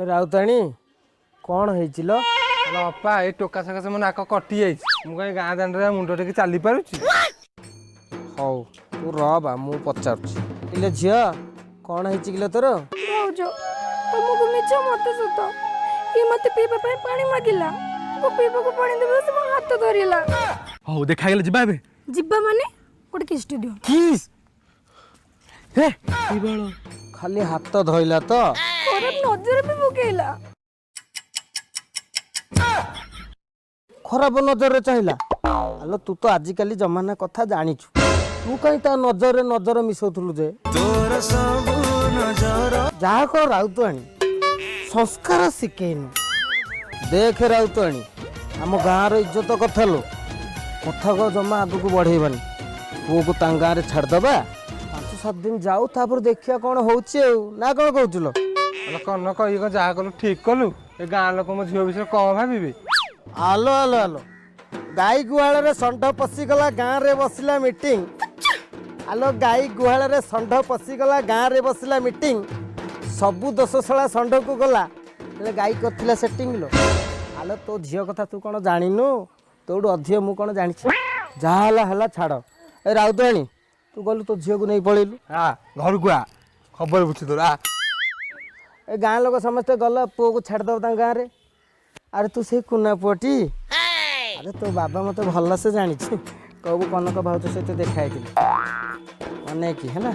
ଆଲୋ ରାଉତାଣୀ କ'ଣ ହେଇଛି ଲୋ? ଆଲୋ ଅପା ଏଇ ଟୋକା ସକାଶେ ମୋ ନାକ କଟି ଯାଇଛି। ମୁଁ କାଇଁ ଗାଁ ଦାଣ୍ଡରେ ମୁଣ୍ଡ ଟେକି ଚାଲି ପାରୁଛି? ହଉ ତୁ ରହ ବା ମୁଁ ପଚାରୁଛି। ଇଲୋ ଝିଅ କ'ଣ ହେଇଛି କିଲୋ ତୋର? ଭାଉଜ ତମକୁ ମିଛ ମତେ ସତ ଇଏ ମତେ ପିଇବା ପାଇଁ ପାଣି ମାଗିଲା। ମୁଁ ପିଇବାକୁ ପାଣି ଦେବି ସେ ମୋ ହାତ ଧରିଲା। ହଉ ଦେଖାଗଲେ ଯିବା ଏବେ। ଯିବା ମାନେ ଗୋଟେ କିସ୍ଟି ଦିଅ। କିସ୍ ହେ ଖାଲି ହାତ ଧଇଲା ତ ଖରାପ ନଜର ବି ପକେଇଲା। ଖରାପ ନଜରରେ ଚାହିଁଲା? ଆଲୋ ତୁ ତ ଆଜିକାଲି ଜମାନା କଥା ଜାଣିଛୁ, ତୁ କାହିଁ ତା ନଜରରେ ନଜର ମିଶଉଥିଲୁ ଯେ? ଯାହା କହ ରାଉତାଣୀ ସଂସ୍କାର ଶିଖେଇନୁ। ଦେଖେ ରାଉତାଣୀ ଆମ ଗାଁର ଇଜ୍ଜତ କଥା ଲୋ, କଥାକ ଜମା ଆଗକୁ ବଢ଼େଇବାନି। ପୁଅକୁ ତାଙ୍କ ଗାଁରେ ଛାଡ଼ିଦେବା, 5-7 ଦିନ ଯାଉ ତାପରେ ଦେଖିବା କ'ଣ ହଉଛି ଆଉ, ନା କ'ଣ କହୁଛୁ ଲୋ? ଆଲୋ କନକ ଇଏ କ'ଣ ଯାହା କଲୁ ଠିକ୍ କଲୁ? ଏ ଗାଁ ଲୋକ ମୋ ଝିଅ ବିଷୟରେ କ'ଣ ଭାବିବେ? ଆଲୋ ଆଲୋ ଆଲୋ ଗାଈ ଗୁହାଳରେ ଷଣ୍ଢ ପଶିଗଲା, ଗାଁରେ ବସିଲା ମିଟିଂ। ଆଲୋ ଗାଈ ଗୁହାଳରେ ଷଣ୍ଢ ପଶିଗଲା, ଗାଁରେ ବସିଲା ମିଟିଂ। ସବୁ ଦୋଷଶାଳା ଷଣ୍ଢକୁ ଗଲା, ହେଲେ ଗାଈ କରିଥିଲା ସେଟିଂ ଲୋ। ଆଲୋ ତୋ ଝିଅ କଥା ତୁ କ'ଣ ଜାଣିନୁ? ତୋଠୁ ଅଧିକ ମୁଁ କ'ଣ ଜାଣିଛି? ଯାହା ହେଲା ହେଲା ଛାଡ଼। ଏ ରାଉତାଣୀ ତୁ ଗଲୁ ତୋ ଝିଅକୁ ନେଇ ପଳେଇଲୁ। ଘରକୁ ଆ, ଖବର ବୁଝି ତୋର ଆ। ଏ ଗାଁ ଲୋକ ସମସ୍ତେ ଗଲା ପୁଅକୁ ଛାଡ଼ିଦେବ ତାଙ୍କ ଗାଁରେ। ଆରେ ତୁ ସେଇ କୁନା ପୁଅଟି? ଆରେ ତୋ ବାବା ମୋତେ ଭଲସେ ଜାଣିଛି, କହିବୁ କନକ ଭାଉଜ ସହିତ ଦେଖା ହେଇଥିଲି ଅନେକି ହେଲା।